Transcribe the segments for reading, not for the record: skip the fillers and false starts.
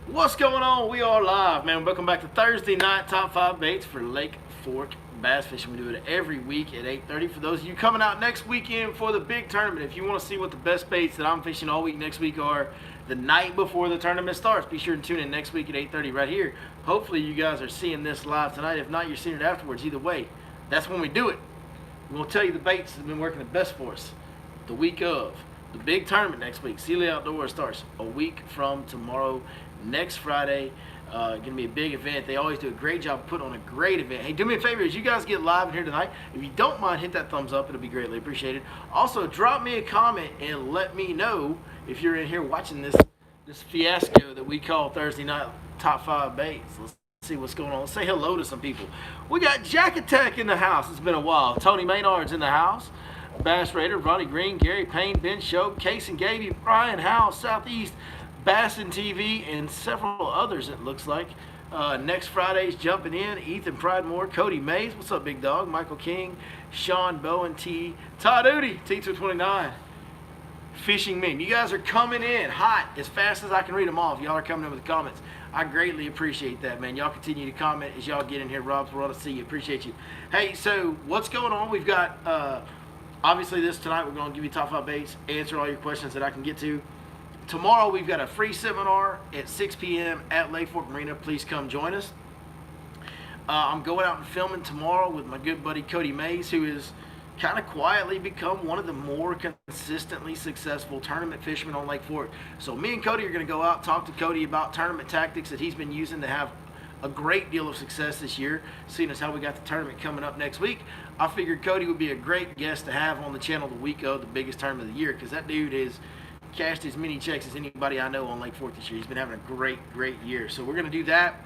What's going on? We are live, man. Welcome back to Thursday night top 5 baits for Lake Fork bass fishing. We do it every week at 8:30. For those of you coming out next weekend for the big tournament, if you want to see what the best baits that I'm fishing all week next week are the night before the tournament starts, be sure to tune in next week at 8:30 right here. Hopefully you guys are seeing this live tonight. If not, you're seeing it afterwards. Either way, that's when we do it. We'll tell you the baits that have been working the best for us the week of the big tournament next week. Sealy Outdoors starts a week from tomorrow, next Friday. Going to be a big event. They always do a great job putting on a great event. Hey, do me a favor, as you guys get live in here tonight, if you don't mind, hit that thumbs up. It'll be greatly appreciated. Also, drop me a comment and let me know if you're in here watching this fiasco that we call Thursday night top 5 baits. Let's see what's going on. Let's say hello to some people. We got Jack Attack in the house. It's been a while. Tony Maynard's in the house. Bass Raider, Ronnie Green, Gary Payne, Ben Shope, Case and Gaby, Brian Howell, Southeast, Bassin TV, and several others, it looks like. Next Friday's jumping in. Ethan Pridemore, Cody Mays. What's up, big dog? Michael King, Sean Bowen, Todd Udy, T229. Fishing Meme. You guys are coming in hot as fast as I can read them off. Y'all are coming in with the comments. I greatly appreciate that, man. Y'all continue to comment as y'all get in here. Rob's world to see you. Appreciate you. Hey, so what's going on? We've got obviously this tonight. We're going to give you top 5 baits, answer all your questions that I can get to. Tomorrow we've got a free seminar at 6 p.m. at Lake Fork Marina. Please come join us. I'm going out and filming tomorrow with my good buddy Cody Mays, who is kind of quietly become one of the more consistently successful tournament fishermen on Lake Fork. So me and Cody are going to go out, talk to Cody about tournament tactics that he's been using to have a great deal of success this year, seeing as how we got the tournament coming up next week. I figured Cody would be a great guest to have on the channel the week of the biggest tournament of the year, because that dude has cashed as many checks as anybody I know on Lake Fork this year. He's been having a great year. So we're going to do that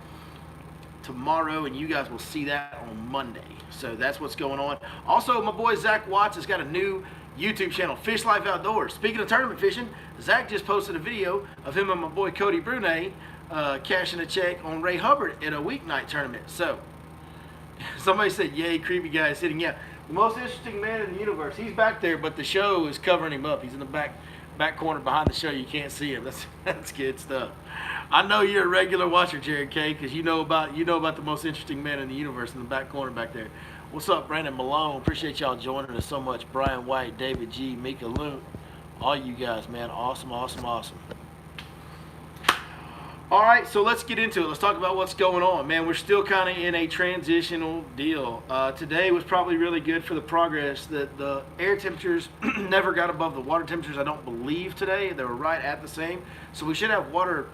tomorrow, and you guys will see that on Monday. So that's what's going on. Also, my boy Zach Watts has got a new YouTube channel, Fish Life Outdoors. Speaking of tournament fishing, Zach just posted a video of him and my boy Cody Brune cashing a check on Ray Hubbard at a weeknight tournament. So somebody said, yay, creepy guy is sitting. Yeah, the most interesting man in the universe. He's back there, but the show is covering him up. He's in the back corner behind the show. You can't see him. That's good stuff. I know you're a regular watcher, Jared K, because you know about the most interesting man in the universe in the back corner back there. What's up, Brandon Malone? Appreciate y'all joining us so much. Brian White, David G, Mika Loon, all you guys, man. Awesome. All right, so let's get into it. Let's talk about what's going on. Man, we're still kind of in a transitional deal. Today was probably really good for the progress. The air temperatures never got above the water temperatures, I don't believe, today. They were right at the same. So we should have water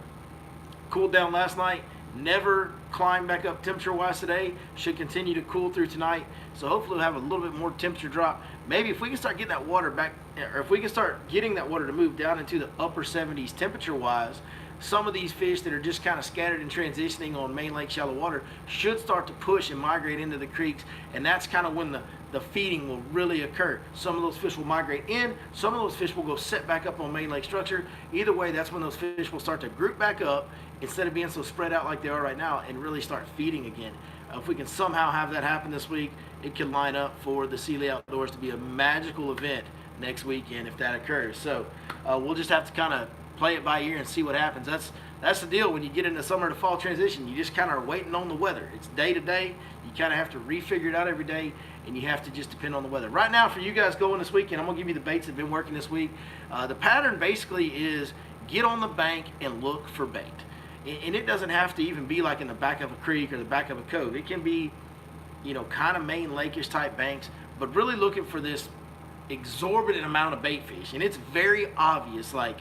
cooled down last night. Never climbed back up temperature-wise today. Should continue to cool through tonight. So hopefully we'll have a little bit more temperature drop. Maybe if we can start getting that water back, or if we can start getting that water to move down into the upper 70s temperature-wise, some of these fish that are just kind of scattered and transitioning on main lake shallow water should start to push and migrate into the creeks, and that's kind of when the feeding will really occur. Some of those fish will migrate in, some of those fish will go set back up on main lake structure. Either way, that's when those fish will start to group back up instead of being so spread out like they are right now, and really start feeding again. If we can somehow have that happen this week, it could line up for the Sealy Outdoors to be a magical event next weekend if that occurs. So we'll just have to kind of play it by ear and see what happens. That's the deal when you get into summer to fall transition. You just kind of are waiting on the weather. It's day to day. You kind of have to refigure it out every day, and you have to just depend on the weather. Right now, for you guys going this weekend, I'm going to give you the baits that have been working this week. The pattern basically is get on the bank and look for bait. And it doesn't have to even be like in the back of a creek or the back of a cove. It can be, kind of main lake-ish type banks, but really looking for this exorbitant amount of bait fish. And it's very obvious. Like,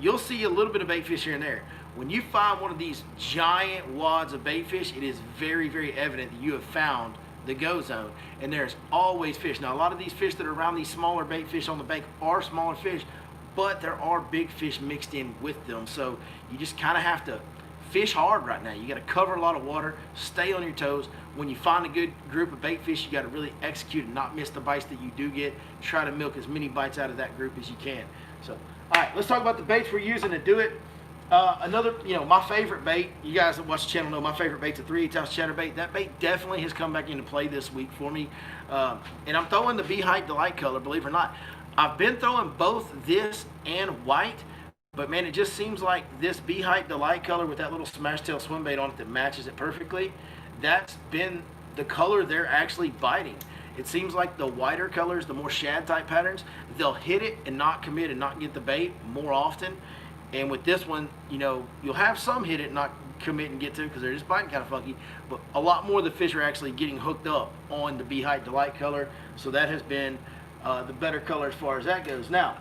you'll see a little bit of bait fish here and there. When you find one of these giant wads of bait fish, it is very evident that you have found the go zone, and there's always fish. Now, a lot of these fish that are around these smaller bait fish on the bank are smaller fish, but there are big fish mixed in with them. So you just kind of have to fish hard right now. You got to cover a lot of water, stay on your toes. When you find a good group of bait fish, you got to really execute and not miss the bites that you do get. Try to milk as many bites out of that group as you can. So, all right, let's talk about the baits we're using to do it. Another, my favorite bait, you guys that watch the channel know my favorite bait's a 3/8 ounce chatterbait. That bait definitely has come back into play this week for me. And I'm throwing the Bee Hype Delight color, believe it or not. I've been throwing both this and white, But man, it just seems like this Bee-Hype Delight color with that little smash tail swim bait on it that matches it perfectly, that's been the color they're actually biting. It seems like the whiter colors, the more shad type patterns, they'll hit it and not commit and not get the bait more often. And with this one, you know, you'll have some hit it and not commit and get to it because they're just biting kind of funky. But a lot more of the fish are actually getting hooked up on the Bee-Hype Delight color. So that has been the better color as far as that goes. Now,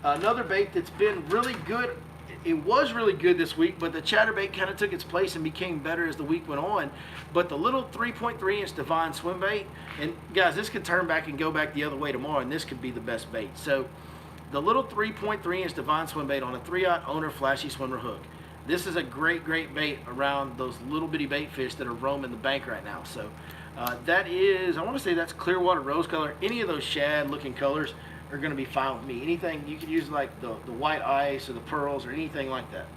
another bait that's been really good, it was really good this week, but the chatterbait kind of took its place and became better as the week went on. But the little 3.3 inch Divine swim bait, and guys, this could turn back and go back the other way tomorrow, and this could be the best bait. So the little 3.3 inch Divine swim bait on a 3/0 owner flashy swimmer hook. This is a great bait around those little bitty bait fish that are roaming the bank right now. So that is, I want to say that's Clearwater rose color. Any of those shad looking colors are going to be fine with me. Anything you could use, like the white ice or the pearls or anything like that.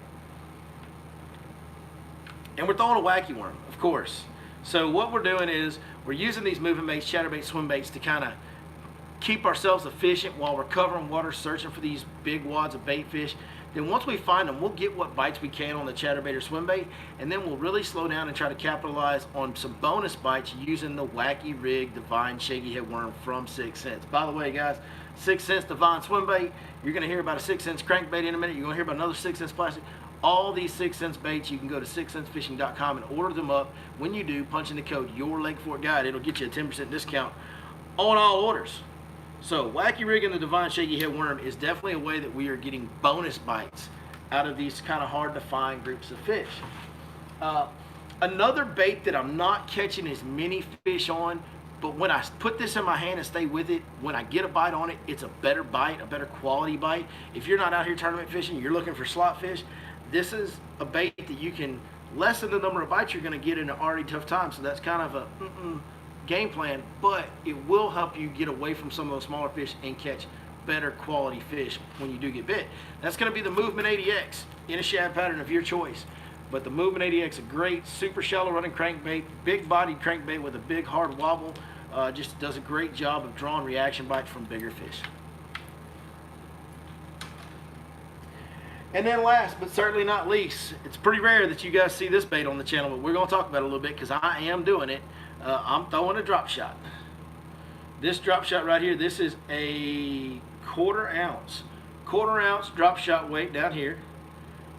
And we're throwing a wacky worm, of course. So what we're doing is we're using these moving baits, chatterbait, swim baits to kind of keep ourselves efficient while we're covering water searching for these big wads of bait fish. Then once we find them, we'll get what bites we can on the chatterbait or swim bait, and then we'll really slow down and try to capitalize on some bonus bites using the Wacky Rig Divine Shaky Head Worm from 6 Sense. By the way, guys, 6 Sense Divine swim bait, you're going to hear about a 6 Sense crankbait in a minute. You're going to hear about another 6 Sense plastic. All these 6 Sense baits, you can go to 6sensefishing.com and order them up. When you do, punch in the code Your Lake Fork Guide. It'll get you a 10% discount on all orders. So Wacky Rig and the Divine Shaky Head Worm is definitely a way that we are getting bonus bites out of these kind of hard to find groups of fish. Another bait that I'm not catching as many fish on, but when I put this in my hand and stay with it, when I get a bite on it, it's a better bite, a better quality bite. If you're not out here tournament fishing, you're looking for slot fish, this is a bait that you can lessen the number of bites you're going to get in an already tough time. So that's kind of a game plan, but it will help you get away from some of those smaller fish and catch better quality fish when you do get bit. That's going to be the Movement 80X in a shad pattern of your choice. But the Movement 80X, a great super shallow running crankbait, big bodied crankbait with a big hard wobble, just does a great job of drawing reaction bites from bigger fish. And then last but certainly not least, it's pretty rare that you guys see this bait on the channel, but we're going to talk about it a little bit because I am doing it. I'm throwing a drop shot. This drop shot right here, this is a quarter ounce drop shot weight down here.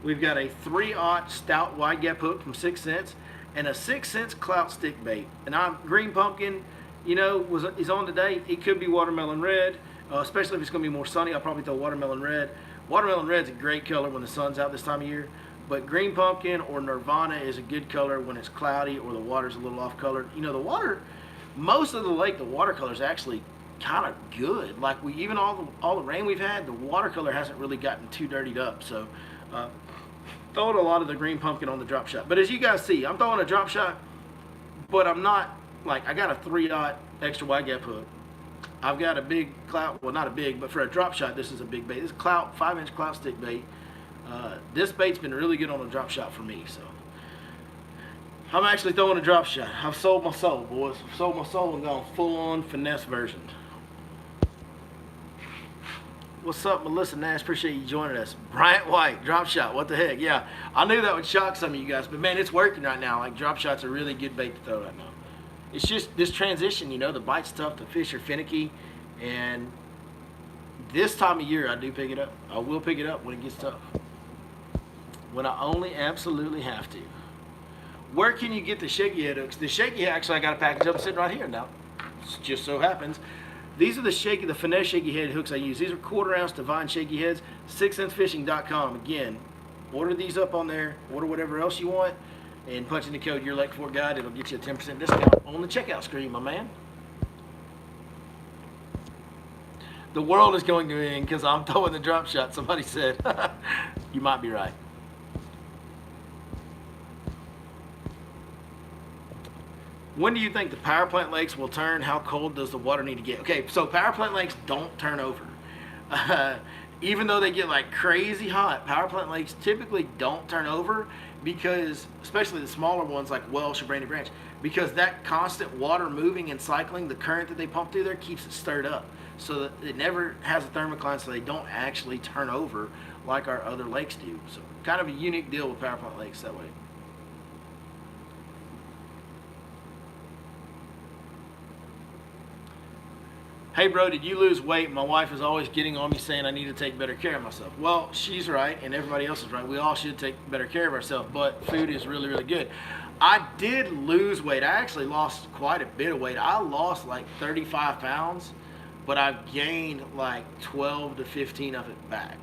We've got a 3/0 stout wide gap hook from 6 Sense and a 6 Sense clout stick bait. And green pumpkin, you know, is on today. It could be watermelon red, especially if it's going to be more sunny. I'll probably throw watermelon red. Watermelon red's a great color when the sun's out this time of year. But green pumpkin or Nirvana is a good color when it's cloudy or the water's a little off colored. You know, the water, most of the lake, the watercolor is actually kind of good. Like even all the rain we've had, the watercolor hasn't really gotten too dirtied up. So throwing a lot of the green pumpkin on the drop shot. But as you guys see, I'm throwing a drop shot, but I'm not, like, I got a 3/0 extra wide gap hook. I've got a big clout, well, not a big, but for a drop shot, this is a big bait. This is clout, 5-inch clout stick bait. This bait's been really good on a drop shot for me, so I'm actually throwing a drop shot. I've sold my soul, boys. I've sold my soul and gone full-on finesse version. What's up, Melissa Nash? Appreciate you joining us. Bryant White, drop shot. What the heck? Yeah, I knew that would shock some of you guys, but man, it's working right now. Like, drop shots are really good bait to throw right now. It's just this transition, you know, the bite's tough, the fish are finicky, and this time of year I do pick it up. I will pick it up when it gets tough. When I only absolutely have to. Where can you get the shaky head hooks? The shaky head, actually, I got a package up sitting right here now. It just so happens. These are the finesse shaky head hooks I use. These are 1/4 ounce Divine Shaky Heads. 6sensefishing.com. Again, order these up on there. Order whatever else you want, and punch in the code Your Lake Fork Guide. It'll get you a 10% discount on the checkout screen, my man. The world is going to end because I'm throwing the drop shot. Somebody said. You might be right. When do you think the power plant lakes will turn? How cold does the water need to get? Okay, so power plant lakes don't turn over. Even though they get like crazy hot, power plant lakes typically don't turn over because, especially the smaller ones like Welsh or Brandy Branch, because that constant water moving and cycling, the current that they pump through there keeps it stirred up. so that it never has a thermocline, so they don't actually turn over like our other lakes do. So kind of a unique deal with Power Plant lakes that way. Hey bro, did you lose weight? My wife is always getting on me saying I need to take better care of myself. Well, she's right and everybody else is right. We all should take better care of ourselves, but food is really, really good. I did lose weight. I actually lost quite a bit of weight. I lost like 35 pounds, but I've gained like 12 to 15 of it back.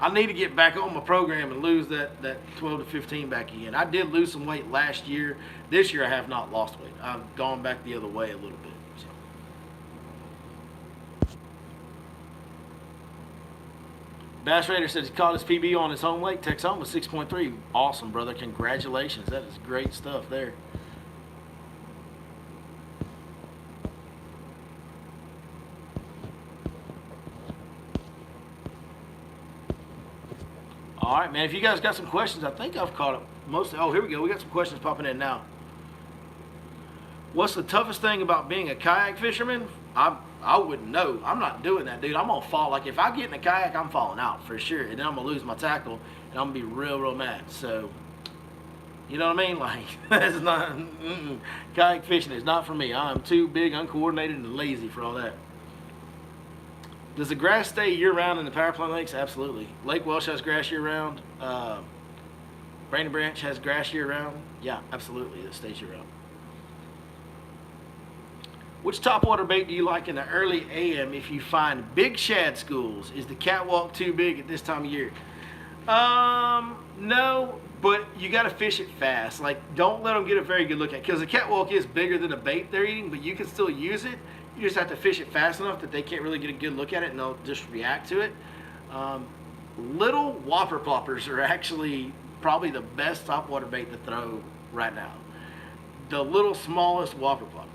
I need to get back on my program and lose that 12 to 15 back again. I did lose some weight last year. This year I have not lost weight. I've gone back the other way a little bit. So. Bass Raider says he caught his PB on his home lake, Texoma, 6.3. Awesome, brother. Congratulations. That is great stuff there. All right, man. If you guys got some questions, I think I've caught up most. Oh, here we go. We got some questions popping in now. What's the toughest thing about being a kayak fisherman? I wouldn't know. I'm not doing that, dude. I'm gonna fall. Like if I get in a kayak, I'm falling out for sure, and then I'm gonna lose my tackle, and I'm gonna be real, real mad. So, you know what I mean? Like that's not kayak fishing is not for me. I'm too big, uncoordinated, and lazy for all that. Does the grass stay year-round in the Power Plant lakes? Absolutely. Lake Welsh has grass year-round. Brandon Branch has grass year-round. Yeah, absolutely. It stays year-round. Which topwater bait do you like in the early AM if you find big shad schools? Is the catwalk too big at this time of year? No, but you got to fish it fast. Like, don't let them get a very good look at it, because the catwalk is bigger than the bait they're eating, but you can still use it. You just have to fish it fast enough that they can't really get a good look at it, and they'll just react to it. Little whopper ploppers are actually probably the best topwater bait to throw right now. The little smallest whopper plopper.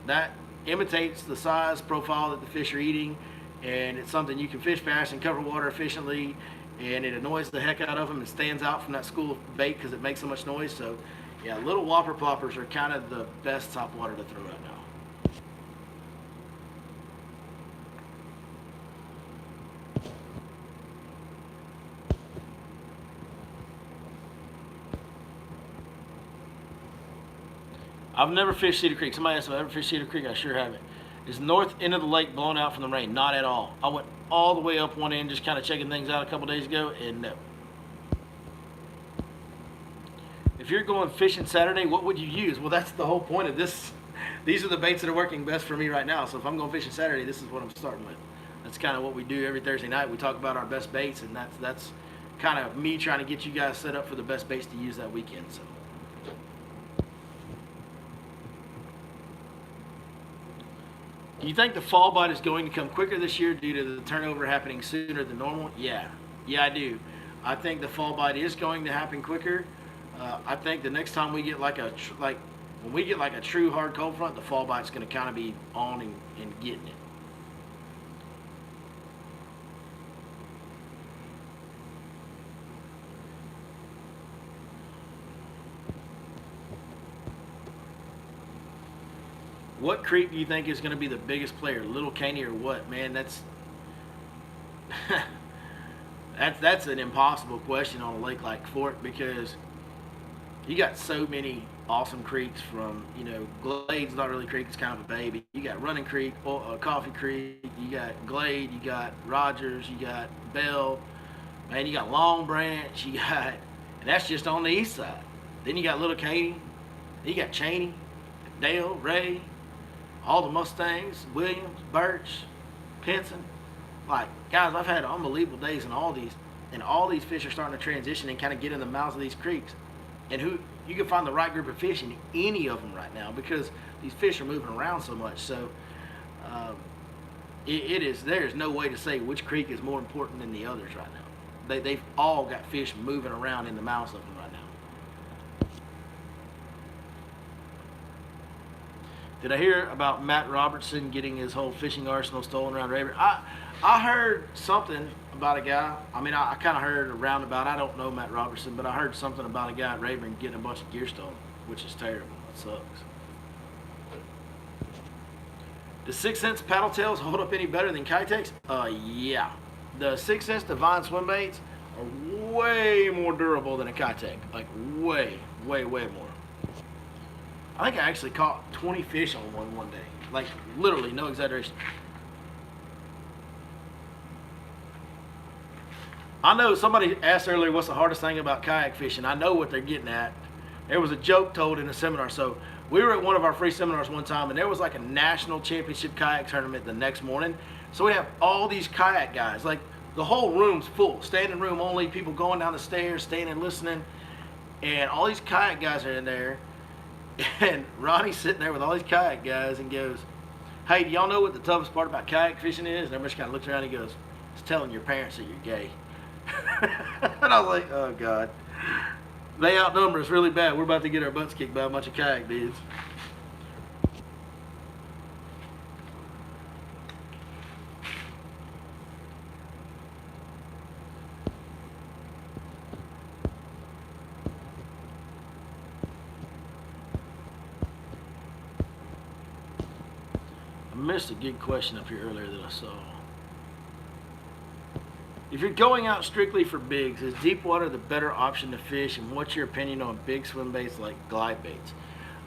That imitates the size profile that the fish are eating, and it's something you can fish fast and cover water efficiently, and it annoys the heck out of them and stands out from that school of bait because it makes so much noise. So yeah, little whopper ploppers are kind of the best topwater to throw right now. I've never fished Cedar Creek. Somebody asked if I ever fished Cedar Creek. I sure haven't. Is the north end of the lake blown out from the rain? Not at all. I went all the way up one end, just kind of checking things out a couple days ago, and no. If you're going fishing Saturday, what would you use? Well, that's the whole point of this. These are the baits that are working best for me right now. So if I'm going fishing Saturday, this is what I'm starting with. That's kind of what we do every Thursday night. We talk about our best baits, and that's kind of me trying to get you guys set up for the best baits to use that weekend. So. Do you think the fall bite is going to come quicker this year due to the turnover happening sooner than normal? Yeah, I do. I think the fall bite is going to happen quicker. I think the next time we get when we get like a true hard cold front, the fall bite's going to kind of be on and getting it. What creek do you think is going to be the biggest player, Little Caney or what? Man, that's that's an impossible question on a lake like Fork, because you got so many awesome creeks. From, Glade's not really a creek, it's kind of a baby. You got Running Creek, Coffee Creek, you got Glade, you got Rogers, you got Bell, man, you got Long Branch, and that's just on the east side. Then you got Little Caney, then you got Cheney, Dale, Ray, all the Mustangs, Williams, Birch, Pinson. Like, guys, I've had unbelievable days in all these fish are starting to transition and kind of get in the mouths of these creeks. And you can find the right group of fish in any of them right now, because these fish are moving around so much. So there's no way to say which creek is more important than the others right now. They've all got fish moving around in the mouths of them right now. Did I hear about Matt Robertson getting his whole fishing arsenal stolen around Rayburn? I heard something about a guy. I mean, I kind of heard a roundabout. I don't know Matt Robertson, but I heard something about a guy at Rayburn getting a bunch of gear stolen, which is terrible. It sucks. The 6 Sense paddle tails hold up any better than Kitex? Yeah. The 6 Sense Divine swim baits are way more durable than a Kitech. Like way more. I think I actually caught 20 fish on one day. Like literally, no exaggeration. I know somebody asked earlier what's the hardest thing about kayak fishing. I know what they're getting at. There was a joke told in a seminar. So we were at one of our free seminars one time, and there was like a national championship kayak tournament the next morning. So we have all these kayak guys, like the whole room's full, standing room only, people going down the stairs, standing, listening, and all these kayak guys are in there. And Ronnie's sitting there with all these kayak guys and goes, "Hey, do y'all know what the toughest part about kayak fishing is?" And everybody kind of looks around and he goes, "It's telling your parents that you're gay." And I was like, oh God. They outnumber us really bad. We're about to get our butts kicked by a bunch of kayak dudes. I missed a good question up here earlier that I saw. If you're going out strictly for bigs, is deep water the better option to fish? And what's your opinion on big swim baits like glide baits?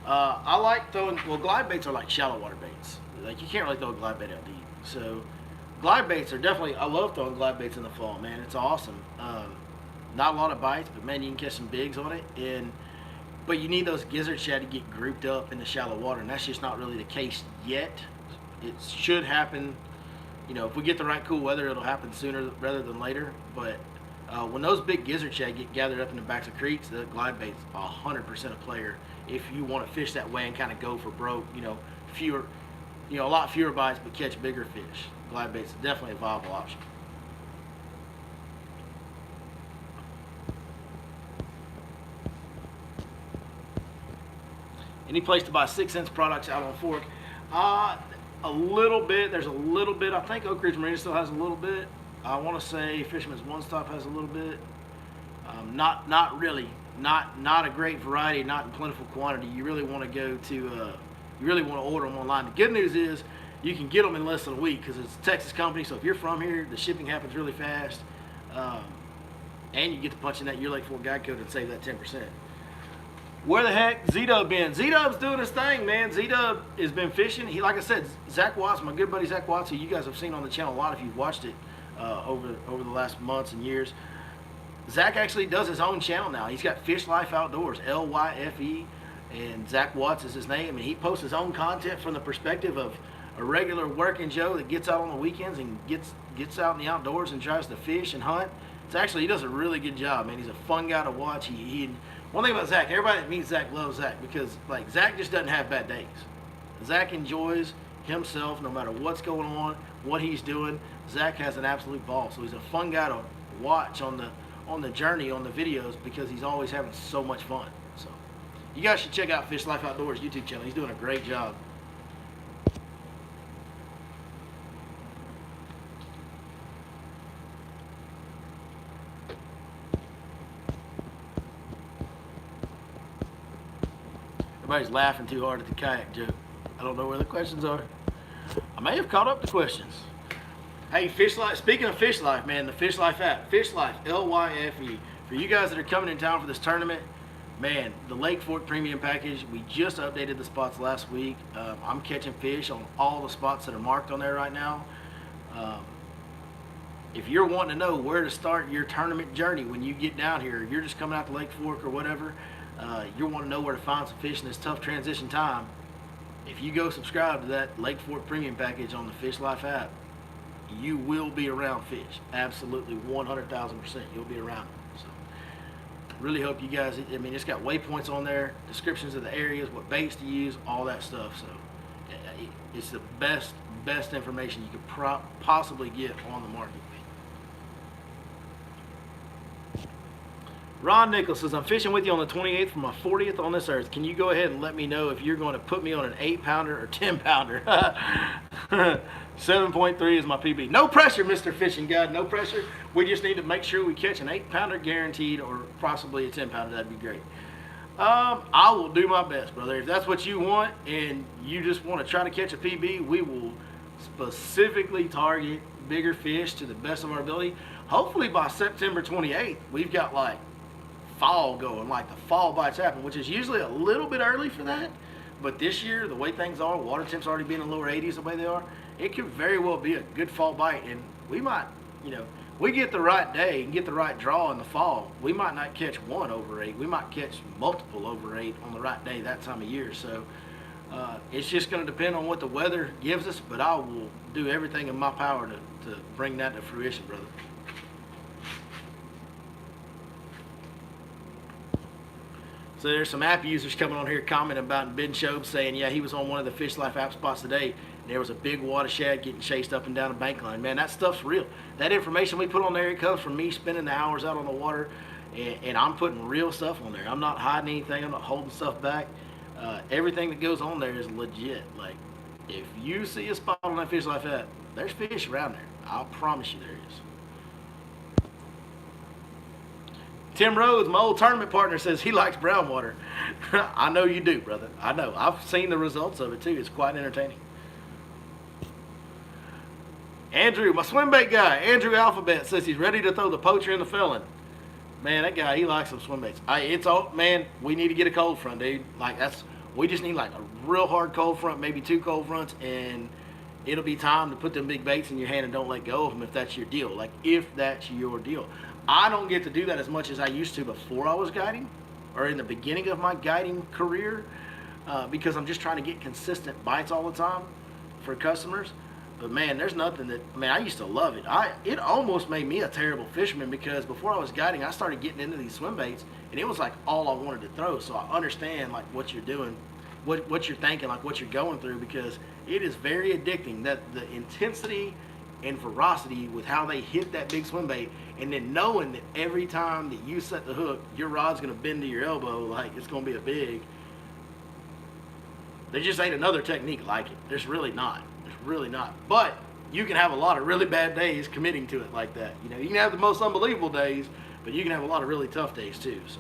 I like throwing, well, glide baits are like shallow water baits. Like you can't really throw a glide bait out deep. So glide baits are definitely, I love throwing glide baits in the fall, man. It's awesome. Not a lot of bites, but man, you can catch some bigs on it. But you need those gizzard shad to get grouped up in the shallow water, and that's just not really the case yet. It should happen. You know, if we get the right cool weather, it'll happen sooner rather than later. But when those big gizzard shad get gathered up in the backs of creeks, the glide bait's 100% a player. If you want to fish that way and kind of go for broke, a lot fewer bites but catch bigger fish, glide bait's definitely a viable option. Any place to buy 6 Sense products out on Fork? A little bit. There's a little bit. I think Oak Ridge Marina still has a little bit. I want to say Fisherman's One Stop has a little bit. Not really. Not a great variety. Not in plentiful quantity. You really want to go to. You really want to order them online. The good news is you can get them in less than a week because it's a Texas company. So if you're from here, the shipping happens really fast, and you get to punch in that Your Lake Fork guide code and save that 10%. Where the heck Z-Dub been? Z-Dub's doing his thing, man. Z-Dub has been fishing. He, like I said, Zach Watts, my good buddy Zach Watts, who you guys have seen on the channel a lot if you've watched it over the last months and years. Zach actually does his own channel now. He's got Fish Life Outdoors, Lyfe, and Zach Watts is his name. And he posts his own content from the perspective of a regular working Joe that gets out on the weekends and gets out in the outdoors and tries to fish and hunt. He does a really good job, man. He's a fun guy to watch. One thing about Zach, everybody that meets Zach loves Zach because, like, Zach just doesn't have bad days. Zach enjoys himself no matter what's going on, what he's doing. Zach has an absolute ball, so he's a fun guy to watch on the journey, on the videos, because he's always having so much fun. So you guys should check out Fish Life Outdoors YouTube channel. He's doing a great job. Everybody's laughing too hard at the kayak joke. I don't know where the questions are. I may have caught up to questions. Hey, Fish Life, speaking of Fish Life, man, the Fish Life app, Fish Life, Lyfe. For you guys that are coming in town for this tournament, man, the Lake Fork Premium Package, we just updated the spots last week. I'm catching fish on all the spots that are marked on there right now. If you're wanting to know where to start your tournament journey when you get down here, you're just coming out to Lake Fork or whatever, you want to know where to find some fish in this tough transition time, if you go subscribe to that Lake Fork Premium Package on the Fish Life app, you will be around fish. Absolutely 100,000%. You'll be around them. So really hope you guys, I mean, it's got waypoints on there, descriptions of the areas, what baits to use, all that stuff. So it's the best information you could possibly get on the market. Ron Nichols says, I'm fishing with you on the 28th for my 40th on this earth. Can you go ahead and let me know if you're going to put me on an 8-pounder or 10-pounder? 7.3 is my PB. No pressure, Mr. Fishing Guide. No pressure. We just need to make sure we catch an 8-pounder guaranteed, or possibly a 10-pounder. That'd be great. I will do my best, brother. If that's what you want and you just want to try to catch a PB, we will specifically target bigger fish to the best of our ability. Hopefully by September 28th, we've got like fall going, like the fall bites happen, which is usually a little bit early for that. But this year, the way things are, water temps already being in the lower 80s the way they are, it could very well be a good fall bite. And we might, we get the right day and get the right draw in the fall, we might not catch one over 8. We might catch multiple over 8 on the right day that time of year. So it's just going to depend on what the weather gives us, but I will do everything in my power to bring that to fruition, brother. So there's some app users coming on here commenting about Ben Shobe saying, yeah, he was on one of the Fish Life app spots today, and there was a big watershed getting chased up and down a bank line. Man, that stuff's real. That information we put on there, it comes from me spending the hours out on the water, and I'm putting real stuff on there. I'm not hiding anything. I'm not holding stuff back. Everything that goes on there is legit. Like, if you see a spot on that Fish Life app, there's fish around there. I'll promise you there is. Tim Rhodes, my old tournament partner, says he likes brown water. I know you do, brother. I know. I've seen the results of it, too. It's quite entertaining. Andrew, my swim bait guy, Andrew Alphabet, says he's ready to throw the poacher and the felon. Man, that guy, he likes some swim baits. Man, we need to get a cold front, dude. We just need like a real hard cold front, maybe 2 cold fronts, and it'll be time to put them big baits in your hand and don't let go of them if that's your deal. Like, if that's your deal. I don't get to do that as much as I used to before I was guiding, or in the beginning of my guiding career, because I'm just trying to get consistent bites all the time for customers. But man, there's nothing that, I used to love it. It almost made me a terrible fisherman, because before I was guiding, I started getting into these swim baits, and it was like all I wanted to throw. So I understand like what you're doing, what you're thinking, like what you're going through, because it is very addicting, that the intensity and ferocity with how they hit that big swim bait, and then knowing that every time that you set the hook, your rod's going to bend to your elbow, like it's going to be a big. There just ain't another technique like it. There's really not. There's really not. But you can have a lot of really bad days committing to it like that. You can have the most unbelievable days, but you can have a lot of really tough days too. So.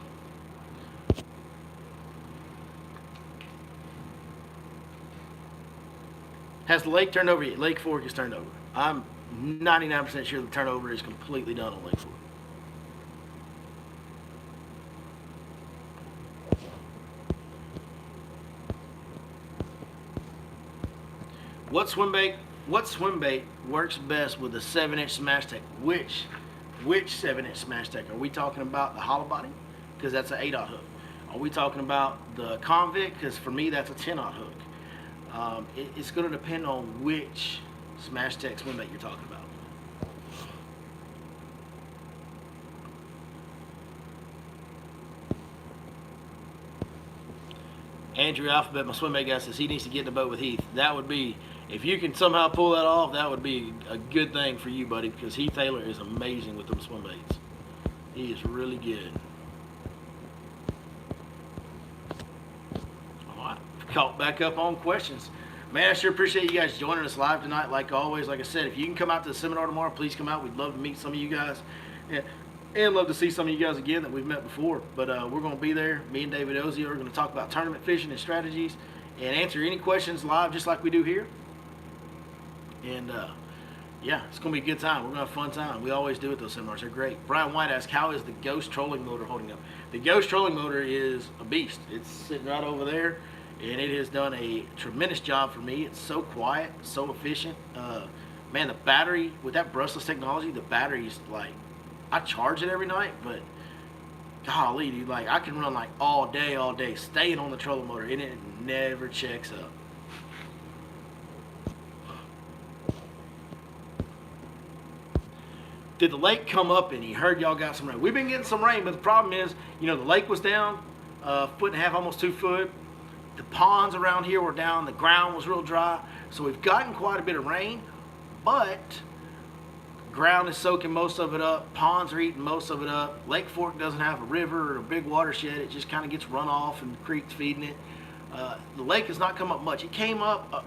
Has the lake turned over yet? Lake Fork is turned over. I'm 99% sure the turnover is completely done on Lake Fork. What swim bait works best with a 7-inch Smash Tech? Which 7-inch Smash Tech? Are we talking about the hollow body? Because that's an 8/0 hook. Are we talking about the convict? Because for me, that's a 10/0 hook. It's going to depend on which Smash Tech swim bait you're talking about. Andrew Alphabet, my swim bait guy, says he needs to get in the boat with Heath. That would be, if you can somehow pull that off, that would be a good thing for you, buddy, because Heath Taylor is amazing with them swim baits. He is really good. All right, caught back up on questions. Man, I sure appreciate you guys joining us live tonight. Like always, like I said, if you can come out to the seminar tomorrow, please come out. We'd love to meet some of you guys. And love to see some of you guys again that we've met before. But we're going to be there. Me and David Ozio are going to talk about tournament fishing and strategies and answer any questions live just like we do here. And yeah, it's going to be a good time. We're going to have a fun time. We always do at those seminars. They're great. Brian White asked, how is the Ghost trolling motor holding up? The Ghost trolling motor is a beast. It's sitting right over there, and it has done a tremendous job for me. It's so quiet, so efficient. Man, the battery, with that brushless technology, the battery's like, I charge it every night, but golly, dude, like I can run like all day, staying on the trolling motor, and it never checks up. Did the lake come up and he heard y'all got some rain? We've been getting some rain, but the problem is, the lake was down a 1.5 feet, almost 2 foot. The ponds around here were down. The ground was real dry. So we've gotten quite a bit of rain, but ground is soaking most of it up. Ponds are eating most of it up. Lake Fork doesn't have a river or a big watershed. It just kind of gets run off and the creek's feeding it. The lake has not come up much. It came up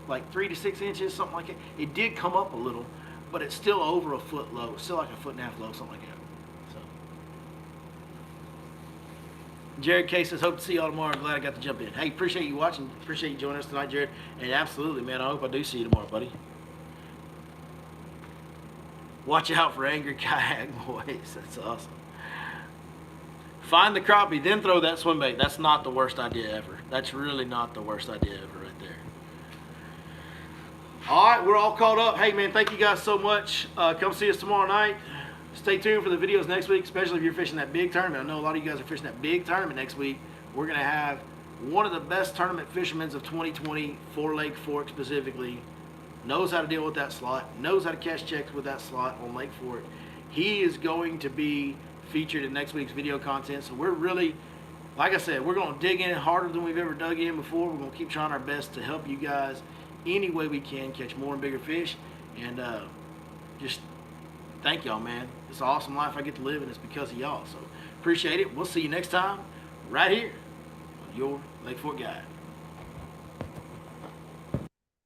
like 3 to 6 inches, something like that. It did come up a little, but it's still over a foot low. It's still like a 1.5 foot low, something like that. So Jared K says, hope to see y'all tomorrow. I'm glad I got to jump in. Hey, appreciate you watching. Appreciate you joining us tonight, Jared. And absolutely, man, I hope I do see you tomorrow, buddy. Watch out for angry kayak boys. That's awesome. Find the crappie, then throw that swim bait. That's not the worst idea ever. That's really not the worst idea ever right there. All right, we're all caught up. Hey, man, thank you guys so much. Come see us tomorrow night. Stay tuned for the videos next week, especially if you're fishing that big tournament. I know a lot of you guys are fishing that big tournament next week. We're going to have one of the best tournament fishermen of 2020 for Lake Fork specifically. Knows how to deal with that slot, knows how to catch checks with that slot on Lake Fork. He is going to be featured in next week's video content. So we're really, like I said, we're going to dig in harder than we've ever dug in before. We're going to keep trying our best to help you guys any way we can catch more and bigger fish. And just thank y'all, man. It's an awesome life I get to live, and it's because of y'all. So appreciate it. We'll see you next time right here on your Lake Fork Guide.